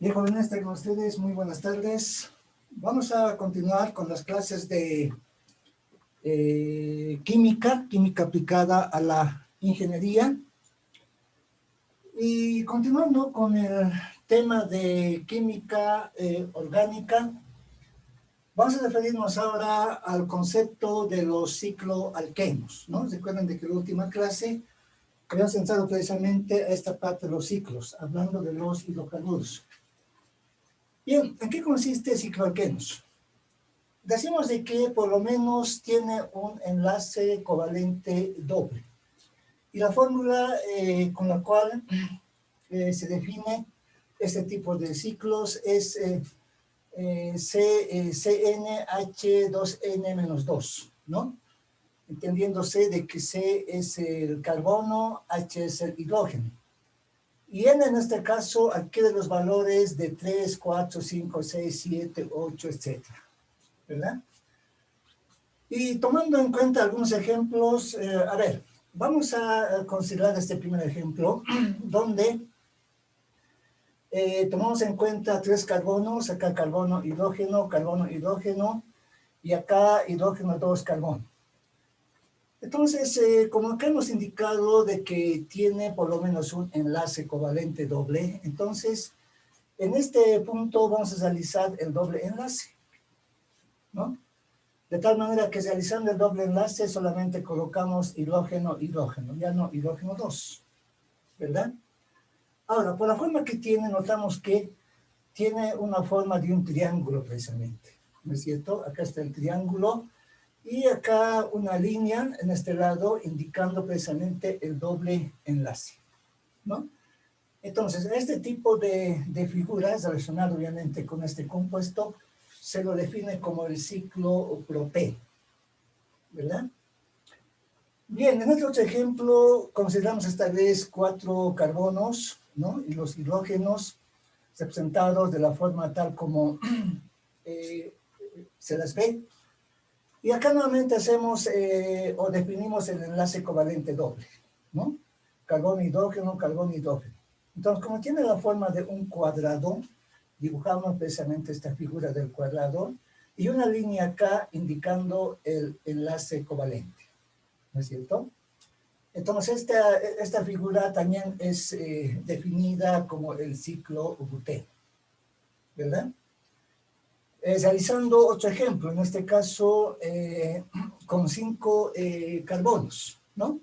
Bien, jóvenes, tengan ustedes muy buenas tardes. Vamos a continuar con las clases de química aplicada a la ingeniería. Y continuando con el tema de química orgánica, vamos a referirnos ahora al concepto de los cicloalquenos, ¿no? Recuerden de que en la última clase habíamos entrado precisamente a esta parte de los ciclos, hablando de los hidrocarburos. Bien, ¿en qué consiste cicloalquenos? Decimos de que por lo menos tiene un enlace covalente doble. Y la fórmula con la cual se define este tipo de ciclos es CnH2n-2, ¿no? Entendiéndose de que C es el carbono, H es el hidrógeno. Y N en este caso adquiere los valores de 3, 4, 5, 6, 7, 8, etc. ¿Verdad? Y tomando en cuenta algunos ejemplos, a ver, vamos a considerar este primer ejemplo, donde tomamos en cuenta 3 carbonos, acá carbono, hidrógeno, y acá hidrógeno, 2, carbono. Entonces, como acá hemos indicado de que tiene por lo menos un enlace covalente doble, entonces, en este punto vamos a realizar el doble enlace, ¿no? De tal manera que realizando el doble enlace solamente colocamos hidrógeno, ya no hidrógeno 2, ¿verdad? Ahora, por la forma que tiene, notamos que tiene una forma de un triángulo precisamente, ¿no es cierto? Acá está el triángulo y acá una línea en este lado indicando precisamente el doble enlace, ¿no? Entonces, este tipo de figuras relacionado obviamente con este compuesto se lo define como el ciclo propé, ¿verdad? Bien, en este otro ejemplo consideramos esta vez 4 carbonos, ¿no? Y los hidrógenos representados de la forma tal como se las ve. Y acá nuevamente hacemos o definimos el enlace covalente doble, ¿no? Carbono, hidrógeno. Entonces, como tiene la forma de un cuadrado, dibujamos precisamente esta figura del cuadrado y una línea acá indicando el enlace covalente, ¿no es cierto? Entonces, esta figura también es definida como el ciclo buteno, ¿verdad? Realizando otro ejemplo, en este caso con 5 carbonos, ¿no?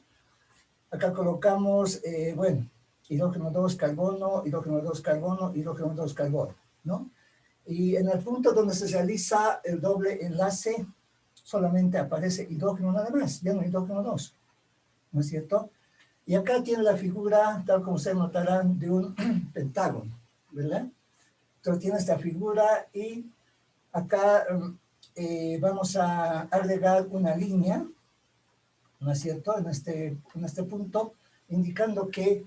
Acá colocamos, bueno, hidrógeno 2, carbono, hidrógeno 2, carbono, hidrógeno 2, carbono, ¿no? Y en el punto donde se realiza el doble enlace, solamente aparece hidrógeno nada más, ya no hidrógeno 2, ¿no es cierto? Y acá tiene la figura, tal como ustedes notarán, de un pentágono, ¿verdad? Entonces tiene esta figura y acá vamos a agregar una línea, ¿no es cierto?, en este punto, indicando que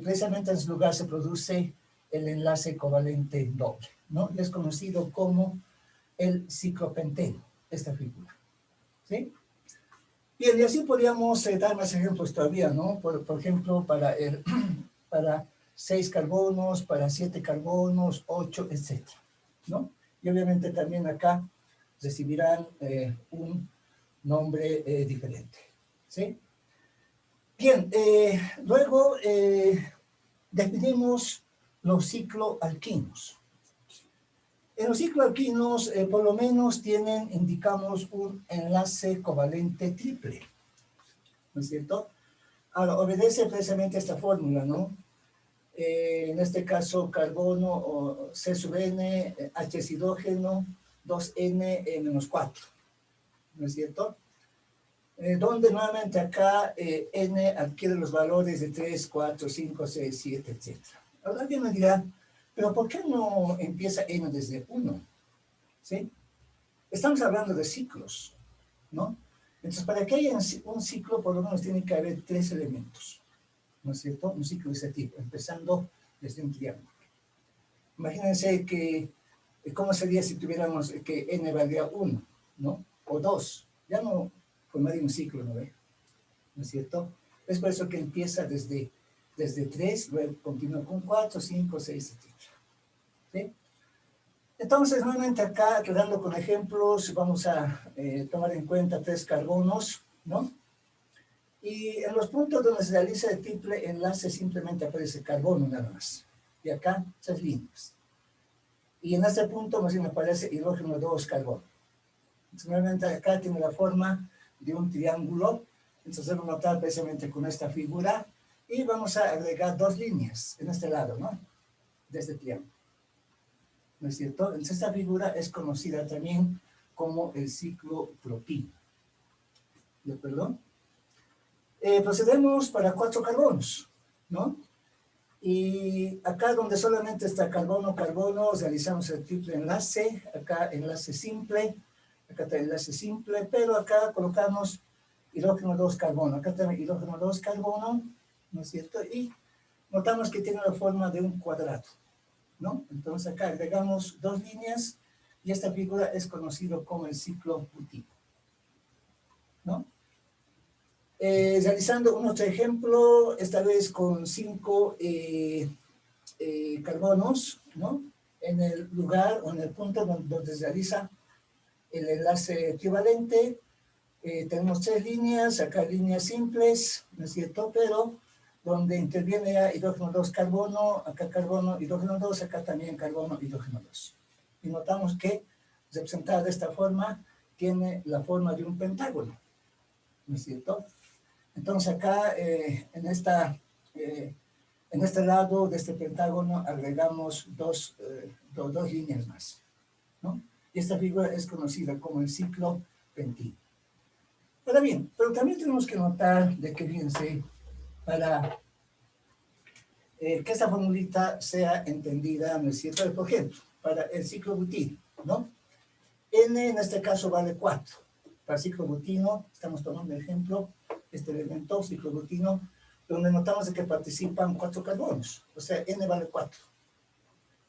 precisamente en ese lugar se produce el enlace covalente doble, ¿no? Y es conocido como el ciclopenteno, esta figura, ¿sí? Bien, y así podríamos dar más ejemplos todavía, ¿no? Por ejemplo, para 6 carbonos, para 7 carbonos, 8, etcétera, ¿no? Y obviamente también acá recibirán un nombre diferente, ¿sí? Bien, luego definimos los cicloalquinos. En los cicloalquinos, por lo menos indicamos un enlace covalente triple, ¿no es cierto? Ahora, obedece precisamente a esta fórmula, ¿no? En este caso, carbono o C sub N, H es hidrógeno, 2N menos 4, ¿no es cierto? Donde nuevamente acá N adquiere los valores de 3, 4, 5, 6, 7, etc. Ahora alguien me dirá, pero ¿por qué no empieza N desde 1? ¿Sí? Estamos hablando de ciclos, ¿no? Entonces, para que haya un ciclo, por lo menos tiene que haber 3 elementos, ¿no es cierto? Un ciclo de ese tipo, empezando desde un triángulo. Imagínense que, ¿cómo sería si tuviéramos que N valía 1, ¿no? O 2, ya no formaría un ciclo, ¿no ve? ¿No es cierto? Es por eso que empieza desde 3, luego continúa con 4, 5, 6, etc. ¿sí? Entonces, nuevamente acá, quedando con ejemplos, vamos a tomar en cuenta 3 carbonos, ¿no? Y en los puntos donde se realiza el triple enlace simplemente aparece carbono nada más. Y acá, 3 líneas. Y en este punto más bien aparece hidrógeno 2 carbono. Entonces, nuevamente acá tiene la forma de un triángulo. Entonces, debemos notar precisamente con esta figura. Y vamos a agregar 2 líneas en este lado, ¿no? De este triángulo. ¿No es cierto? Entonces, esta figura es conocida también como el ciclo propino. ¿De acuerdo? Procedemos para 4 carbonos, ¿no? Y acá donde solamente está carbono, carbono, realizamos el triple enlace, acá enlace simple, acá está enlace simple, pero acá colocamos hidrógeno 2 carbono, acá también hidrógeno 2 carbono, ¿no es cierto? Y notamos que tiene la forma de un cuadrado, ¿no? Entonces acá agregamos 2 líneas y esta figura es conocido como el ciclo butino, ¿no? Realizando un otro ejemplo, esta vez con 5 carbonos, ¿no? En el lugar o en el punto donde se realiza el enlace equivalente, tenemos 3 líneas, acá líneas simples, ¿no es cierto? Pero donde interviene ya hidrógeno 2 carbono, acá carbono, hidrógeno 2, acá también carbono, hidrógeno 2. Y notamos que representada de esta forma tiene la forma de un pentágono, ¿no es cierto? Entonces acá en este lado de este pentágono agregamos dos líneas más, ¿no? Y esta figura es conocida como el ciclo pentino. Ahora bien, pero también tenemos que notar de que, fíjense, para que esta formulita sea entendida, ¿no es cierto? Por ejemplo, para el ciclo butino, ¿no? N en este caso vale 4. Para el ciclo butino, estamos tomando el ejemplo, este elemento, ciclo butino, donde notamos de que participan 4 carbonos. O sea, N vale 4.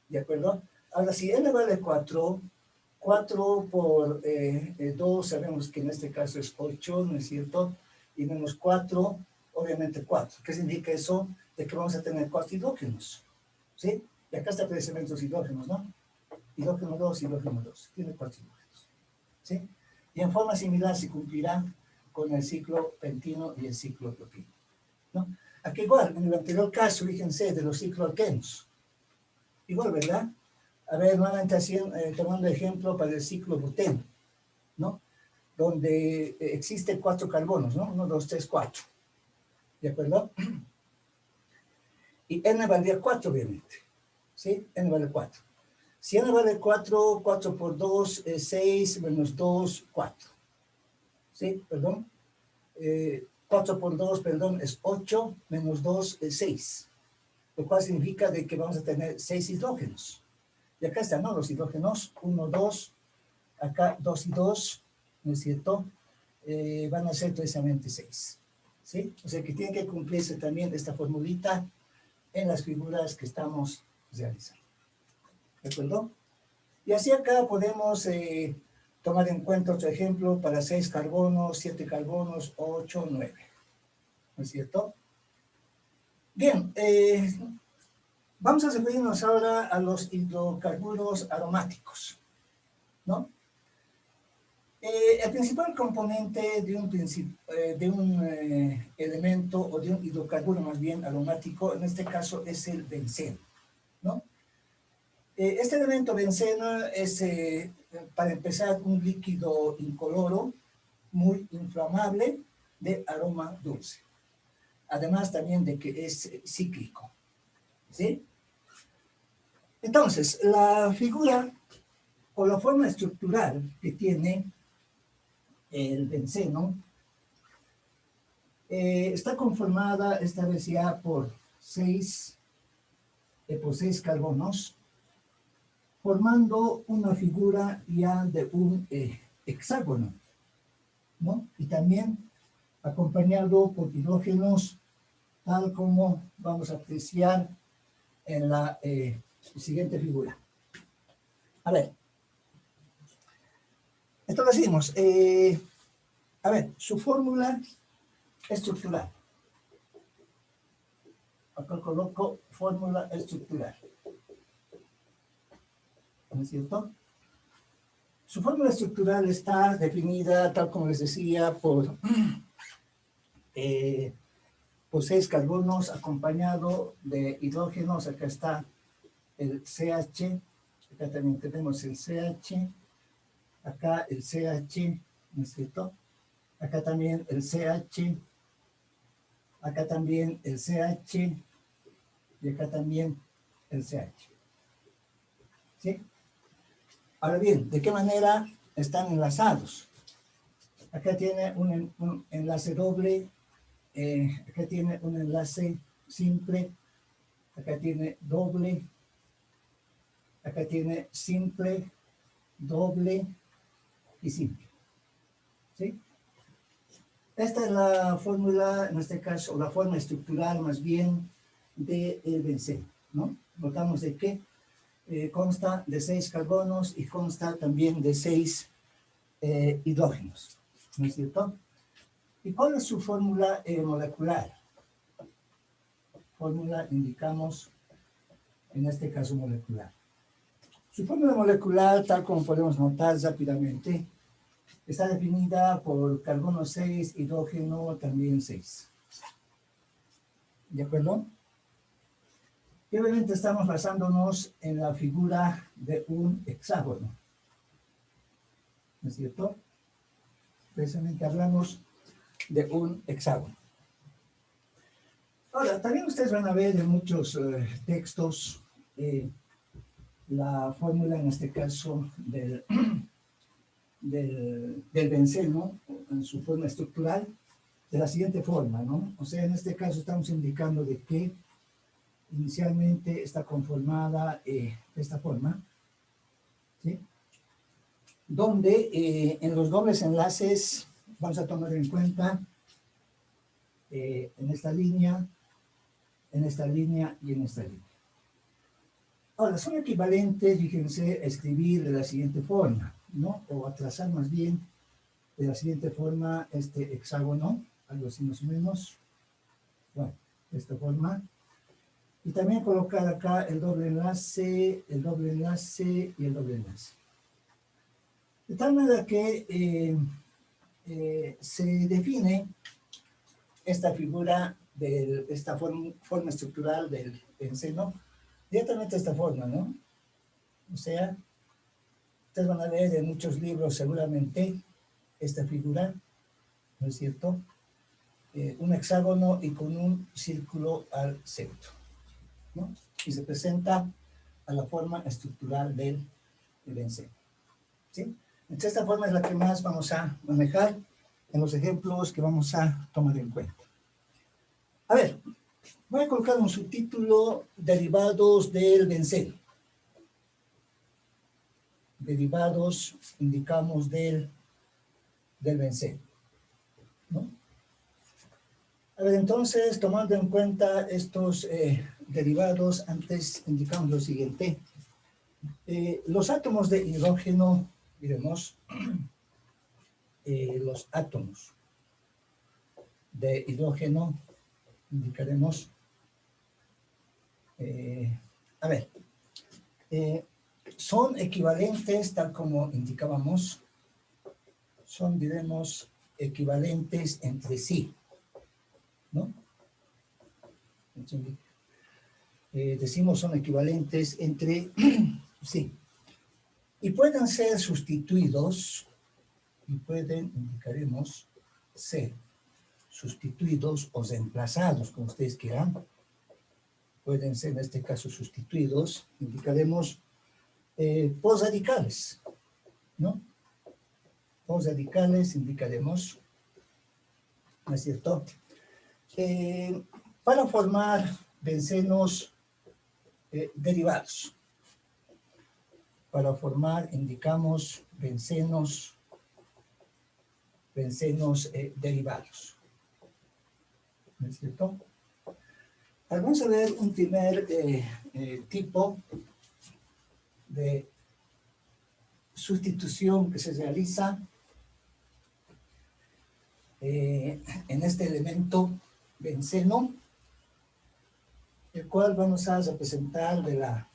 ¿De acuerdo? Ahora, si N vale 4, 4 por 2, sabemos que en este caso es 8, ¿no es cierto? Y menos 4, obviamente 4. ¿Qué significa eso? De que vamos a tener 4 hidrógenos, ¿sí? Y acá está precisamente los hidrógenos, ¿no? Hidrógeno 2, hidrógeno 2. Tiene 4 hidrógenos, ¿sí? Y en forma similar se cumplirá con el ciclo pentino y el ciclo propino, ¿no? Aquí igual, en el anterior caso, fíjense, de los cicloalquenos. Igual, ¿verdad? A ver, nuevamente tomando ejemplo para el ciclo buteno, ¿no? Donde existe 4 carbonos, ¿no? 1, 2, 3, 4. ¿De acuerdo? Y N valdría 4, obviamente. ¿Sí? N vale 4. Si N vale 4, 4 por 2 es 6, menos 2, 4. ¿Sí? Perdón. 4 por 2, perdón, es 8, menos 2 es 6. Lo cual significa de que vamos a tener 6 hidrógenos. Y acá están, ¿no? Los hidrógenos, 1, 2, acá 2 y 2, ¿no es cierto? Van a ser precisamente 6. ¿Sí? O sea que tiene que cumplirse también esta formulita en las figuras que estamos realizando. ¿De acuerdo? Y así acá podemos tomar en cuenta otro ejemplo para 6 carbonos, 7 carbonos, 8, 9. ¿No es cierto? Bien, vamos a referirnos ahora a los hidrocarburos aromáticos, ¿no? El principal componente de un elemento o de un hidrocarburo más bien aromático, en este caso es el benceno, ¿no? Este elemento benceno es, para empezar, un líquido incoloro, muy inflamable, de aroma dulce. Además también de que es cíclico, ¿sí? Entonces, la figura o la forma estructural que tiene el benceno está conformada esta vez ya por 6 carbonos, formando una figura ya de un hexágono, ¿no? Y también acompañado por hidrógenos, tal como vamos a apreciar en la siguiente figura. A ver, esto lo decimos. A ver, su fórmula estructural. Acá coloco fórmula estructural. ¿no es cierto? Su fórmula estructural está definida, tal como les decía, por 6 carbonos acompañado de hidrógenos. Acá está el CH, acá también tenemos el CH, acá el CH, ¿no es cierto? Acá también el CH, acá también el CH y acá también el CH. ¿Sí? Ahora bien, ¿de qué manera están enlazados? Acá tiene un enlace doble, acá tiene un enlace simple, acá tiene doble, acá tiene simple, doble y simple. ¿Sí? Esta es la fórmula, en este caso, la forma estructural más bien del benceno, ¿no? Notamos de que consta de 6 carbonos y consta también de 6 hidrógenos, ¿no es cierto? ¿Y cuál es su fórmula molecular? Fórmula indicamos, en este caso, molecular. Su fórmula molecular, tal como podemos notar rápidamente, está definida por carbono 6, hidrógeno también 6. ¿De acuerdo? Y obviamente estamos basándonos en la figura de un hexágono. ¿No es cierto? Precisamente hablamos de un hexágono. Ahora, también ustedes van a ver en muchos textos la fórmula, en este caso, del benceno, en su forma estructural, de la siguiente forma, ¿no? O sea, en este caso estamos indicando de que inicialmente está conformada de esta forma, ¿sí? Donde en los dobles enlaces vamos a tomar en cuenta en esta línea, en esta línea y en esta línea. Ahora, son equivalentes, fíjense, a escribir de la siguiente forma, ¿no? O a trazar más bien de la siguiente forma este hexágono, algo así más o menos. Bueno, de esta forma. Y también colocar acá el doble enlace y el doble enlace. De tal manera que se define esta figura de esta forma estructural del benceno directamente de esta forma, ¿no? O sea, ustedes van a ver en muchos libros seguramente esta figura, ¿no es cierto? Un hexágono y con un círculo al centro, ¿no? Y se presenta a la forma estructural del benceno, ¿sí? Entonces esta forma es la que más vamos a manejar en los ejemplos que vamos a tomar en cuenta. A ver, voy a colocar un subtítulo: derivados del benceno. Derivados, indicamos, del benceno, ¿no? A ver, entonces, tomando en cuenta estos derivados, antes indicamos lo siguiente. Los átomos de hidrógeno, diremos, los átomos de hidrógeno, indicaremos, a ver, son equivalentes, tal como indicábamos, son, diremos, equivalentes entre sí, ¿no? Decimos son equivalentes entre sí. Y pueden ser sustituidos, y pueden, indicaremos, ser sustituidos o reemplazados, como ustedes quieran. Pueden ser, en este caso, sustituidos, indicaremos, posradicales, ¿no? Posradicales, indicaremos, ¿no es cierto? Para formar bencenos derivados. Para formar, indicamos, bencenos derivados. ¿No es cierto? Vamos a ver un primer tipo de sustitución que se realiza en este elemento benceno, el cual vamos a representar de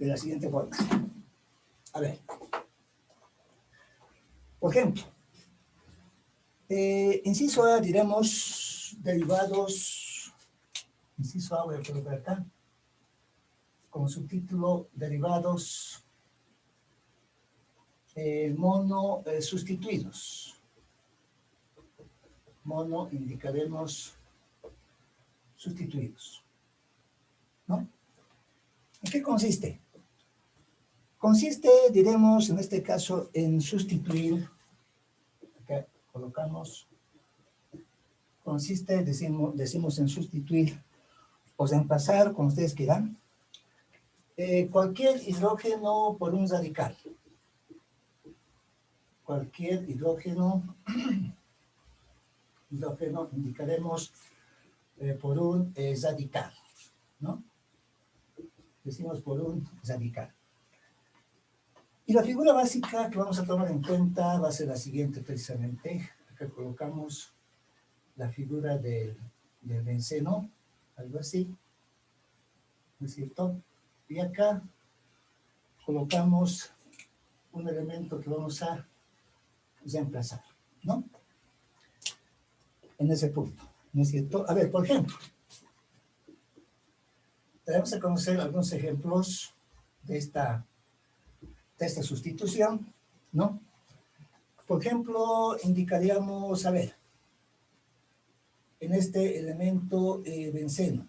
de la siguiente forma. A ver. Por ejemplo, inciso A, diremos derivados, inciso A voy a colocar acá, como subtítulo, derivados mono sustituidos. Mono indicaremos sustituidos, ¿no? ¿En qué consiste? Consiste, diremos, en este caso, en sustituir, acá colocamos, consiste, decimos en sustituir, o reemplazar, como ustedes quieran, cualquier hidrógeno por un radical. Cualquier hidrógeno indicaremos por un radical, ¿no? Decimos por un radical. Y la figura básica que vamos a tomar en cuenta va a ser la siguiente precisamente. Acá colocamos la figura del benceno, algo así, ¿no es cierto? Y acá colocamos un elemento que vamos a reemplazar, ¿no? En ese punto, ¿no es cierto? A ver, por ejemplo, tenemos a conocer algunos ejemplos de esta sustitución, ¿no? Por ejemplo, indicaríamos, a ver, en este elemento benceno,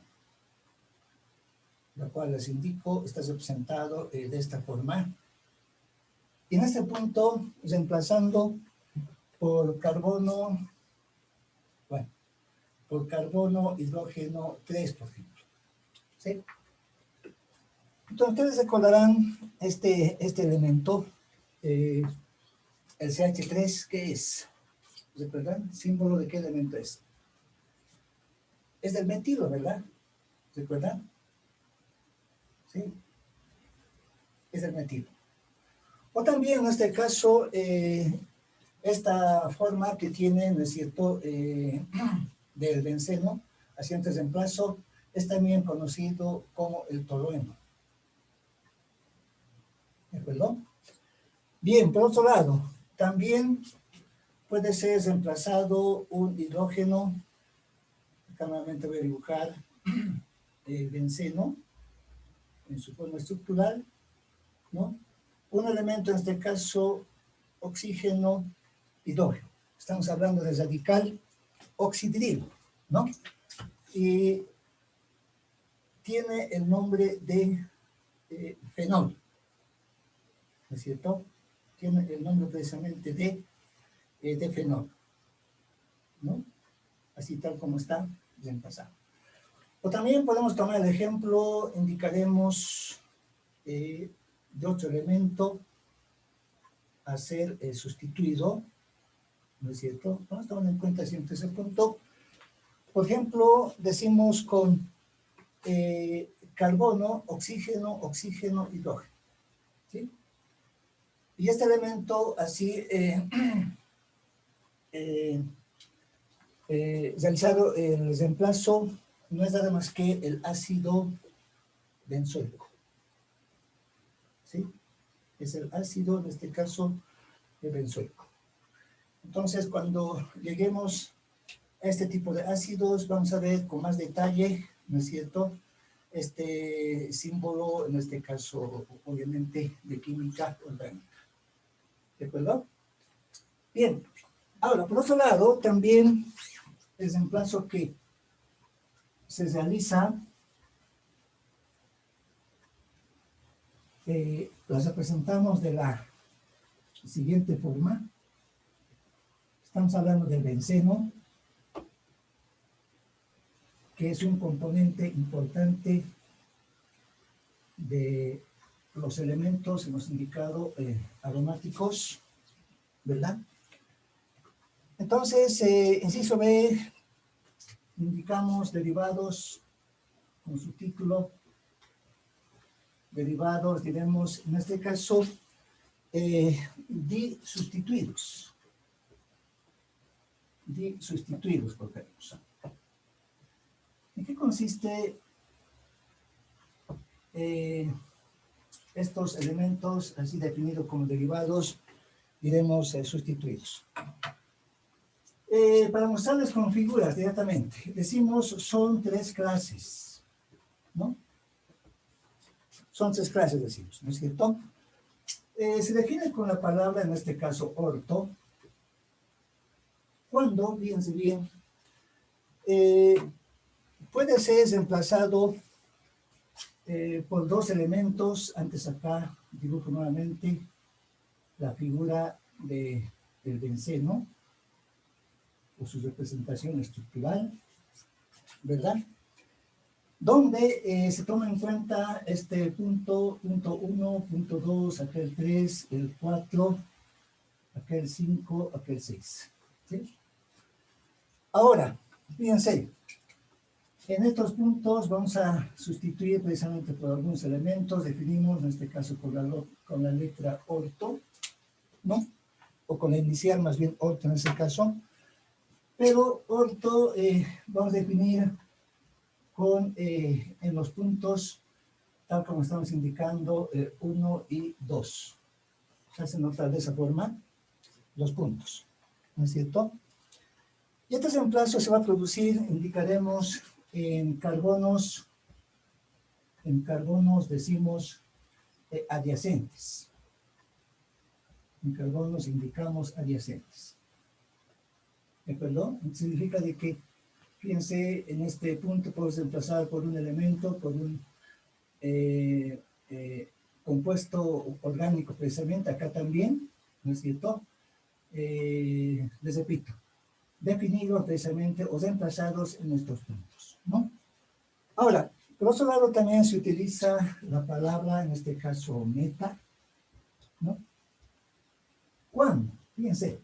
lo cual les indico, está representado de esta forma. Y en este punto, reemplazando por carbono, bueno, por carbono, hidrógeno 3, por ejemplo. ¿Sí? Entonces, ustedes recordarán este elemento, el CH3, ¿qué es? ¿Recuerdan? ¿Símbolo de qué elemento es? Es del metilo, ¿verdad? ¿Recuerdan? ¿Sí? Es del metilo. O también, en este caso, esta forma que tiene, ¿no es cierto?, del benceno, haciendo el reemplazo, es también conocido como el tolueno. ¿De acuerdo? Bien, por otro lado, también puede ser reemplazado un hidrógeno. Acá nuevamente voy a dibujar el benceno en su forma estructural, ¿no? Un elemento, en este caso, oxígeno, hidrógeno. Estamos hablando de radical oxidrilo, ¿no? Y tiene el nombre de fenol, ¿no es cierto? Tiene el nombre precisamente de fenol, ¿no? Así tal como está reemplazado. O también podemos tomar el ejemplo, indicaremos de otro elemento a ser sustituido, ¿no es cierto? Vamos a tomar en cuenta siempre ese punto. Por ejemplo, decimos con carbono, oxígeno, oxígeno, hidrógeno, ¿sí? Y este elemento así realizado el reemplazo no es nada más que el ácido benzoico, ¿sí? Es el ácido, en este caso, benzoico. Entonces, cuando lleguemos a este tipo de ácidos, vamos a ver con más detalle, ¿no es cierto?, este símbolo, en este caso, obviamente, de química orgánica. ¿De acuerdo? Bien. Ahora, por otro lado, también el reemplazo que se realiza, las representamos de la siguiente forma. Estamos hablando del benceno, que es un componente importante de los elementos, hemos indicado, aromáticos, ¿verdad? Entonces, inciso B, indicamos derivados con su título, derivados, diremos, en este caso, disustituidos. Disustituidos, por ejemplo. ¿En qué consiste estos elementos, así definidos como derivados, iremos sustituidos. Para mostrarles con figuras directamente, decimos son tres clases, ¿no? Son tres clases, decimos, ¿no es cierto? Se define con la palabra, en este caso, orto, cuando, fíjense bien, puede ser reemplazado por dos elementos. Antes acá dibujo nuevamente la figura del benceno, o su representación estructural, ¿verdad? Donde se toma en cuenta este punto 1, punto 2, aquel 3, el 4, aquel 5, aquel 6. ¿Sí? Ahora, fíjense, en estos puntos vamos a sustituir precisamente por algunos elementos, definimos en este caso con la letra orto, ¿no? O con la inicial, más bien orto en este caso. Pero orto vamos a definir con, en los puntos, tal como estamos indicando, 1 y 2. Se hace notar de esa forma los puntos, ¿no es cierto? Y este reemplazo se va a producir, indicaremos, en carbonos decimos adyacentes. En carbonos indicamos adyacentes. ¿De acuerdo? Significa de que, fíjense, en este punto podemos reemplazar por un elemento, por un compuesto orgánico precisamente, acá también, ¿no es cierto? Les repito, definidos precisamente o reemplazados en estos puntos, ¿no? Ahora, por otro lado también se utiliza la palabra, en este caso, meta, ¿no? ¿Cuándo? Fíjense,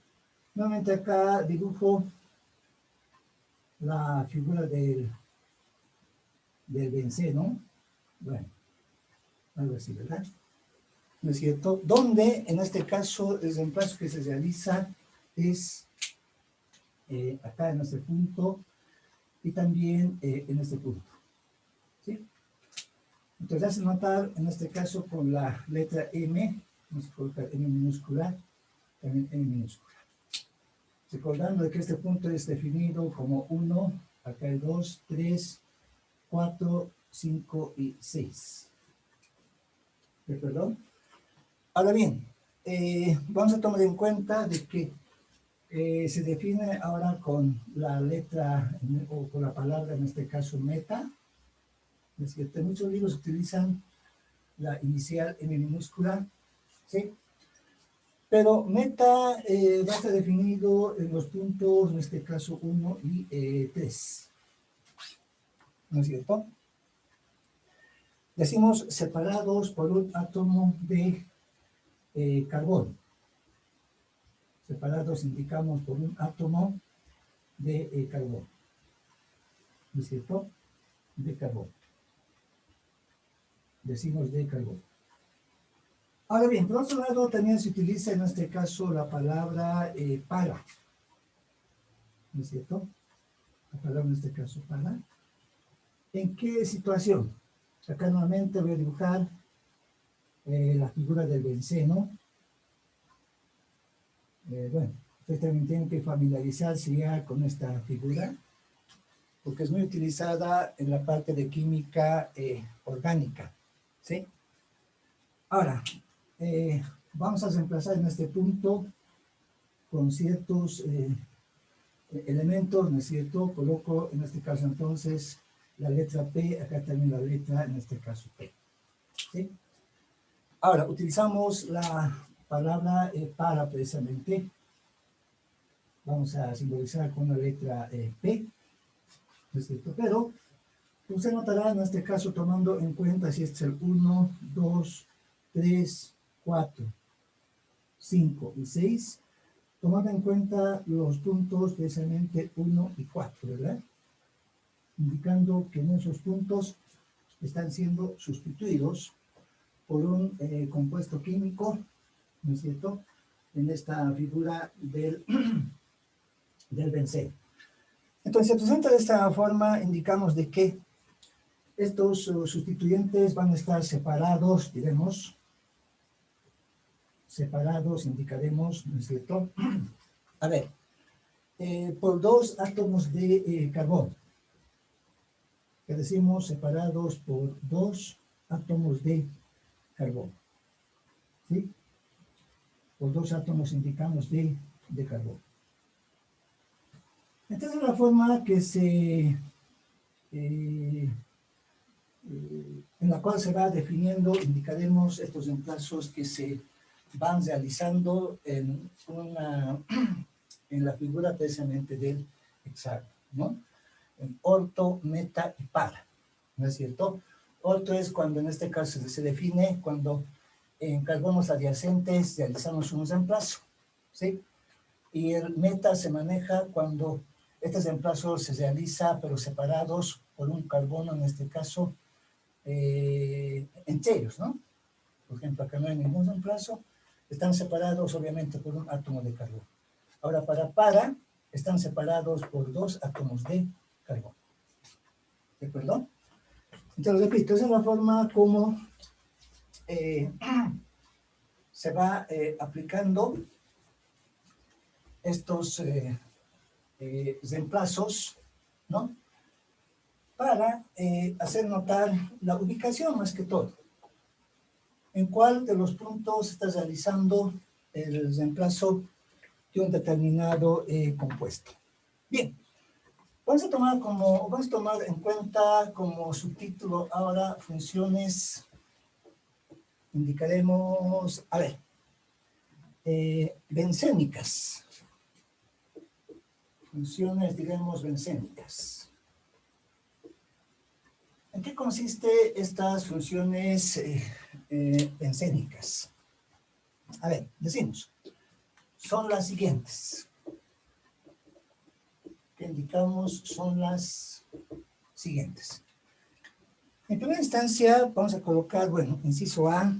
nuevamente acá dibujo la figura del benceno, bueno, algo así, ¿verdad? ¿No es cierto? Donde, en este caso, el reemplazo que se realiza es acá en este punto y también en este punto, ¿sí? Entonces hace notar, en este caso, con la letra M, vamos a colocar M minúscula, también M minúscula. Recordando de que este punto es definido como 1, acá hay 2, 3, 4, 5 y 6. ¿De acuerdo? Ahora bien, vamos a tomar en cuenta de que se define ahora con la letra o con la palabra, en este caso, meta. Es cierto, en muchos libros utilizan la inicial M minúscula, ¿sí? Pero meta va a estar definido en los puntos, en este caso 1 y 3. ¿No es cierto? Decimos separados por un átomo de carbono. Separados indicamos por un átomo de carbono. ¿No es cierto? De carbono. Decimos de carbono. Ahora bien, por otro lado también se utiliza en este caso la palabra para. ¿No es cierto? La palabra en este caso para. ¿En qué situación? Acá nuevamente voy a dibujar la figura del benceno. Bueno, ustedes también tienen que familiarizarse ya con esta figura, porque es muy utilizada en la parte de química orgánica, ¿sí? Ahora, vamos a reemplazar en este punto con ciertos elementos, ¿no es cierto? Coloco en este caso entonces la letra P, acá también la letra, en este caso P, ¿sí? Ahora, utilizamos la palabra para precisamente. Vamos a simbolizar con la letra P, ¿no es cierto? Pero usted notará en este caso tomando en cuenta si este es el 1, 2, 3, 4, 5 y 6, tomando en cuenta los puntos precisamente 1 y 4, ¿verdad? Indicando que en esos puntos están siendo sustituidos por un compuesto químico, ¿no es cierto? En esta figura del benceno. Entonces, se presenta de esta forma, indicamos de que estos sustituyentes van a estar separados, diremos, separados indicaremos, ¿no es cierto? A ver, por dos átomos de carbono, que decimos separados por dos átomos de carbono, ¿sí? Por dos átomos indicamos de carbono. Esta es la forma que en la cual se va definiendo, indicaremos estos reemplazos que se van realizando en la figura precisamente del hexágono, ¿no? En orto, meta y para, ¿no es cierto? Orto es cuando en este caso se define cuando en carbonos adyacentes realizamos un reemplazo, ¿sí? Y el meta se maneja cuando este reemplazo se realiza pero separados por un carbono, en este caso, enteros, ¿no? Por ejemplo, acá no hay ningún reemplazo, están separados obviamente por un átomo de carbono. Ahora, para, están separados por dos átomos de carbono. ¿De acuerdo? Entonces, repito, esa es la forma como se va aplicando estos reemplazos, ¿no? Para hacer notar la ubicación más que todo. En cuál de los puntos está realizando el reemplazo de un determinado compuesto. Bien, vamos a tomar en cuenta como subtítulo ahora funciones, indicaremos, a ver, bencénicas. Funciones, diremos, bencénicas. ¿En qué consiste estas funciones bencénicas? A ver, decimos, son las siguientes. Que indicamos son las siguientes. En primera instancia, vamos a colocar, bueno, inciso A,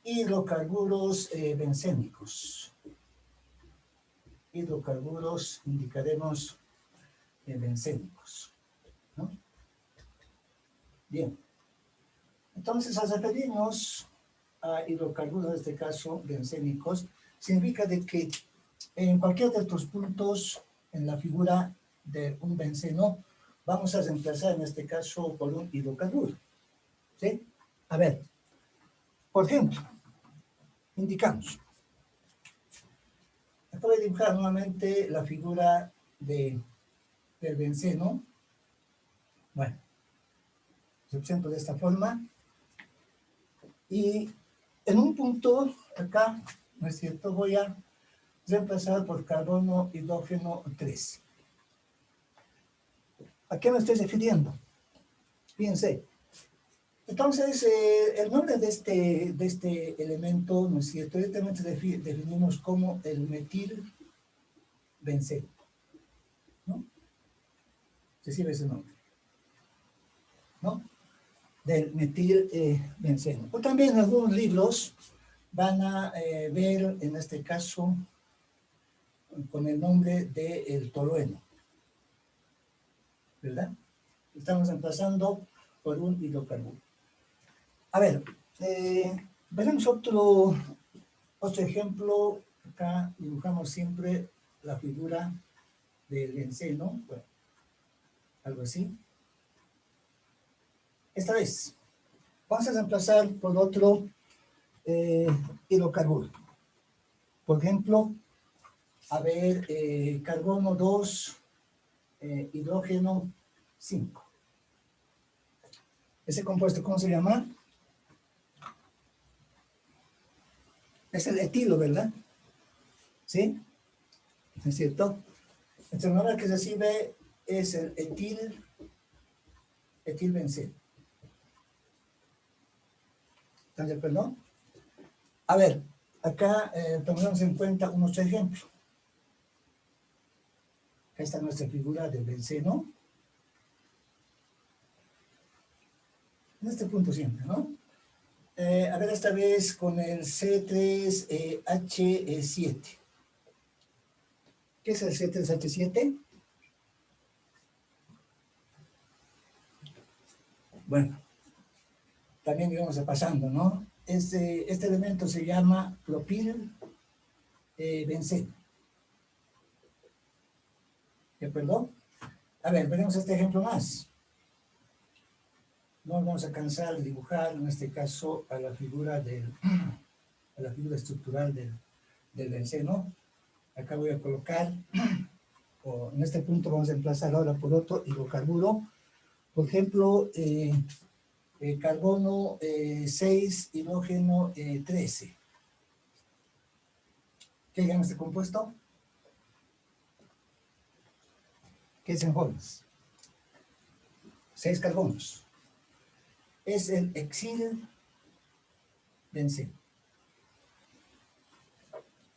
hidrocarburos bencénicos. Hidrocarburos, indicaremos bencénicos, ¿no? Bien. Entonces, al referirnos a hidrocarburos, en este caso bencénicos, significa de que en cualquiera de estos puntos, en la figura de un benceno, vamos a reemplazar en este caso por un hidrocarburo, ¿sí? A ver, por ejemplo, indicamos. Acabo de dibujar nuevamente la figura del benceno. Bueno, se presenta de esta forma. Y en un punto, acá, ¿no es cierto? Voy a reemplazar por carbono, hidrógeno 3. ¿A qué me estoy refiriendo? Fíjense. Entonces, el nombre de este elemento, ¿no es cierto? Directamente definimos como el metil benceno, ¿no? Recibe ese nombre, ¿no? Del metil benceno. O también en algunos libros van a ver, en este caso, con el nombre del tolueno, ¿verdad? Estamos reemplazando por un hidrocarburo. A ver, veremos otro ejemplo. Acá dibujamos siempre la figura del benceno, bueno, algo así. Esta vez, vamos a reemplazar por otro hidrocarburo. Por ejemplo, a ver, carbono 2, hidrógeno 5. Ese compuesto, ¿cómo se llama? Es el etilo, ¿verdad? ¿Sí? ¿Es cierto? El nombre que recibe es el etilbenceno. ¿Están de acuerdo? A ver, acá tomamos en cuenta un otro ejemplo. Acá está nuestra figura del benceno. En este punto siempre, ¿no? A ver, esta vez con el C3H7. ¿Qué es el C3H7? Bueno, también íbamos pasando, ¿no? Este elemento se llama propil benceno. ¿De acuerdo? A ver, veremos este ejemplo más. No vamos a cansar de dibujar, en este caso, a la figura estructural del benceno. Acá voy a colocar, o en este punto vamos a emplazar ahora por otro hidrocarburo. Por ejemplo, carbono 6, hidrógeno 13. ¿Qué llama este compuesto? ¿Qué dicen jóvenes? 6 carbonos. Es el hexil benceno.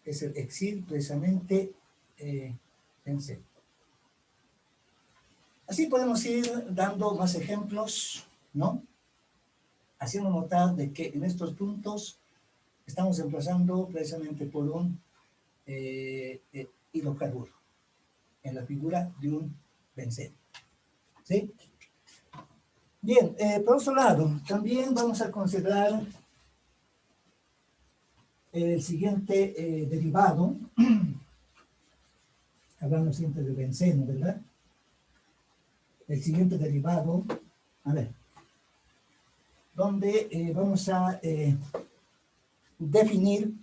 Es el hexil precisamente benceno. Así podemos ir dando más ejemplos, ¿no? Haciendo notar de que en estos puntos estamos emplazando precisamente por un hidrocarburo en la figura de un benceno. ¿Sí? Bien, por otro lado, también vamos a considerar el siguiente derivado, hablando siempre de benceno, ¿verdad? El siguiente derivado, a ver, donde vamos a definir,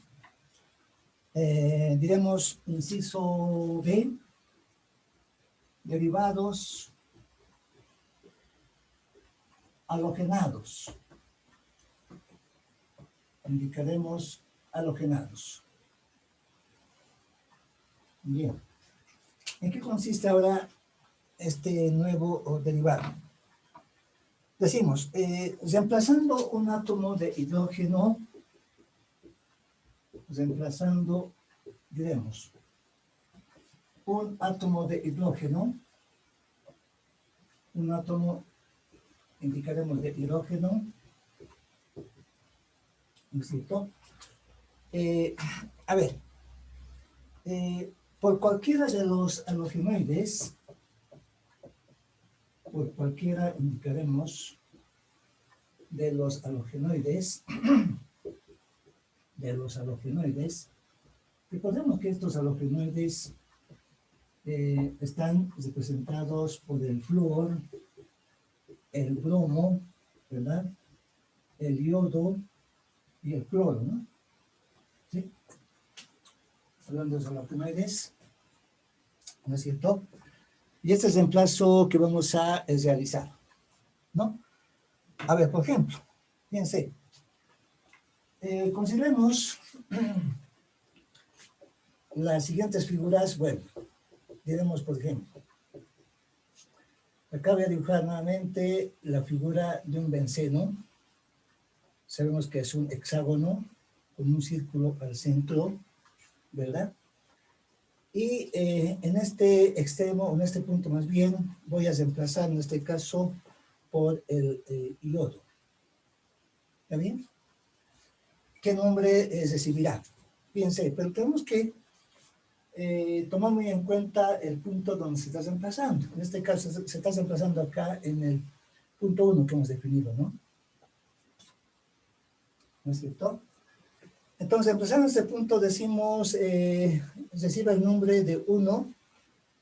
diremos, inciso B, derivados halogenados. Indicaremos halogenados. Bien. ¿En qué consiste ahora este nuevo derivado? Decimos, reemplazando un átomo de hidrógeno, diremos, un átomo de hidrógeno, un átomo, indicaremos de hidrógeno, ¿no es cierto? A ver, por cualquiera de los halogenoides, por cualquiera indicaremos de los halogenoides, recordemos que estos halogenoides están representados por el flúor, el bromo, ¿verdad? El yodo y el cloro, ¿no? ¿Sí? Hablando de los halogenoides, ¿no es cierto? Y este es el reemplazo que vamos a realizar, ¿no? A ver, por ejemplo, fíjense, consideremos las siguientes figuras, bueno, diremos, por ejemplo, acá voy a dibujar nuevamente la figura de un benceno. Sabemos que es un hexágono con un círculo al centro, ¿verdad? Y en este extremo, en este punto más bien, voy a reemplazar en este caso por el yodo. ¿Está bien? ¿Qué nombre recibirá? Fíjense, pero tenemos que tomar muy en cuenta el punto donde se está reemplazando. En este caso se está reemplazando acá en el punto 1 que hemos definido, ¿no? ¿No es cierto? Entonces, empezando este punto, decimos, recibe el nombre de 1.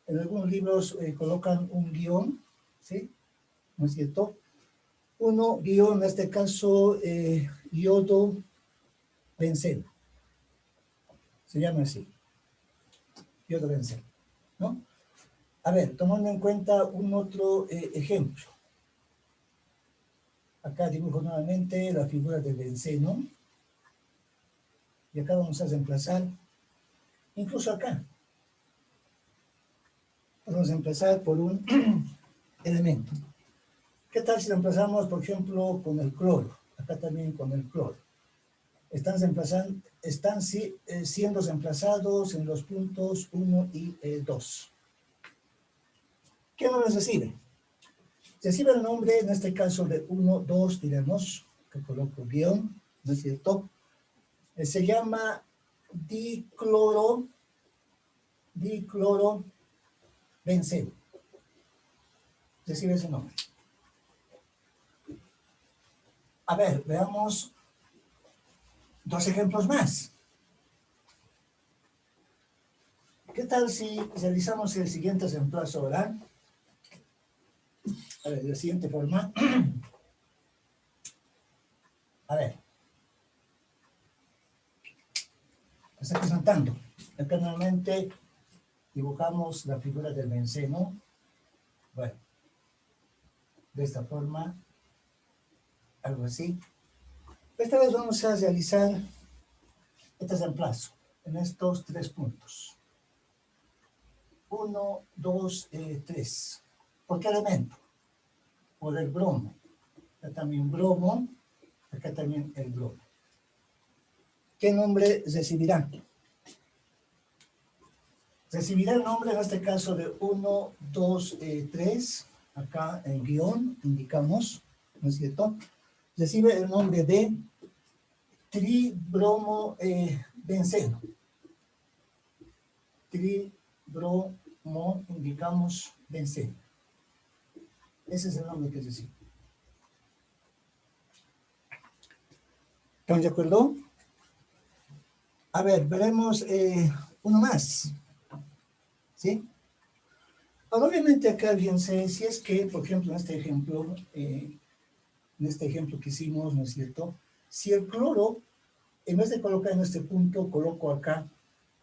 En algunos libros colocan un guión, ¿sí? ¿No es cierto? 1 guión, en este caso, yodo benceno. Se llama así, yodo benceno, ¿no? A ver, tomando en cuenta un otro ejemplo. Acá dibujo nuevamente la figura del benceno. Y acá vamos a reemplazar, incluso acá, vamos a empezar por un elemento. ¿Qué tal si reemplazamos, por ejemplo, con el cloro? Acá también con el cloro. Están siendo reemplazados en los puntos 1 y 2. ¿Qué nombre recibe? Recibe el nombre, en este caso, de 1, 2, diremos, que coloco guión, ¿no es cierto? Se llama dicloro benceno. Recibe ese nombre. A ver, veamos Dos ejemplos más. ¿Qué tal si realizamos el siguiente reemplazo ahora? A ver, de la siguiente forma. A ver. Está presentando. Acá nuevamente dibujamos la figura del benceno. Bueno, de esta forma, algo así. Esta vez vamos a realizar este reemplazo en estos tres puntos. 1, 2, 3. ¿Por qué elemento? Por el bromo. Acá también bromo, acá también el bromo. ¿Qué nombre recibirá? Recibirá el nombre en este caso de 1, 2, 3. Acá en guión indicamos, ¿no es cierto? Recibe el nombre de tribromo benceno. Tribromo, indicamos benceno. Ese es el nombre que recibe. ¿Están de acuerdo? A ver, veremos uno más. ¿Sí? Ahora, obviamente acá, fíjense, si es que, por ejemplo, en este ejemplo que hicimos, ¿no es cierto? Si el cloro, en vez de colocar en este punto, coloco acá,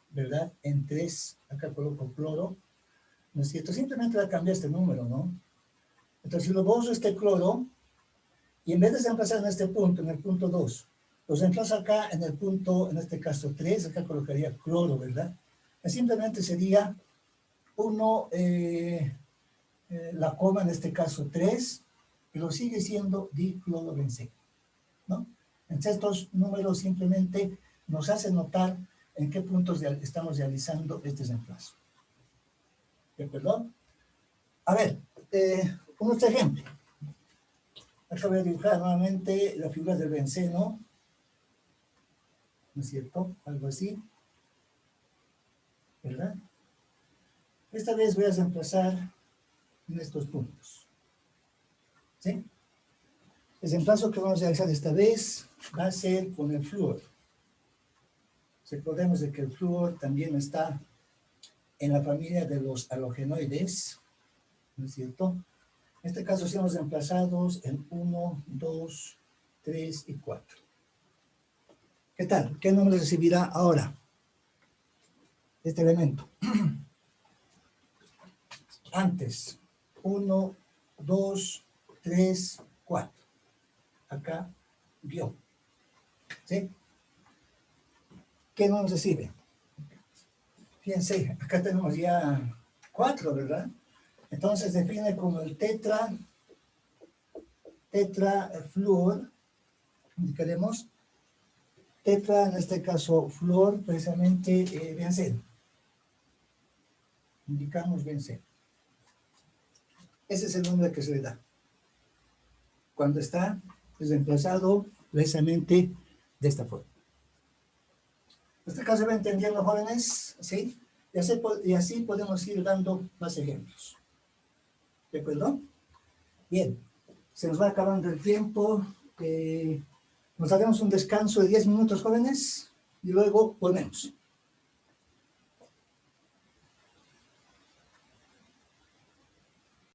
¿verdad? En 3, acá coloco cloro, ¿no es cierto? Simplemente va a cambiar este número, ¿no? Entonces, si lo borro este cloro, y en vez de reemplazar en este punto, en el punto 2, lo reemplazo acá en el punto, en este caso 3, acá colocaría cloro, ¿verdad? Y simplemente sería 1, la coma en este caso 3, pero sigue siendo diclorobenceno, ¿no? Entonces estos números simplemente nos hacen notar en qué puntos estamos realizando este reemplazo. ¿De acuerdo? A ver, un otro ejemplo. Acá voy a dibujar nuevamente la figura del benceno, ¿no es cierto? Algo así, ¿verdad? Esta vez voy a reemplazar en estos puntos, ¿sí? El reemplazo que vamos a realizar esta vez va a ser con el flúor. Recordemos de que el flúor también está en la familia de los halogenoides, ¿no es cierto? En este caso somos reemplazados en 1, 2, 3 y 4. ¿Qué tal? ¿Qué nombre recibirá ahora este elemento? Antes, 1, 2, 3, 4. Acá, guión. ¿Sí? ¿Qué nombre recibe? Fíjense, acá tenemos ya 4, ¿verdad? Entonces define como el tetrafluor, indicaremos, tetra, en este caso, flúor, precisamente benceno. Indicamos benceno. Ese es el nombre que se le da cuando está reemplazado precisamente de esta forma. En este caso va entendiendo, jóvenes, ¿sí? Y así podemos ir dando más ejemplos. ¿De acuerdo? Bien, se nos va acabando el tiempo. Nos daremos un descanso de 10 minutos, jóvenes, y luego volvemos.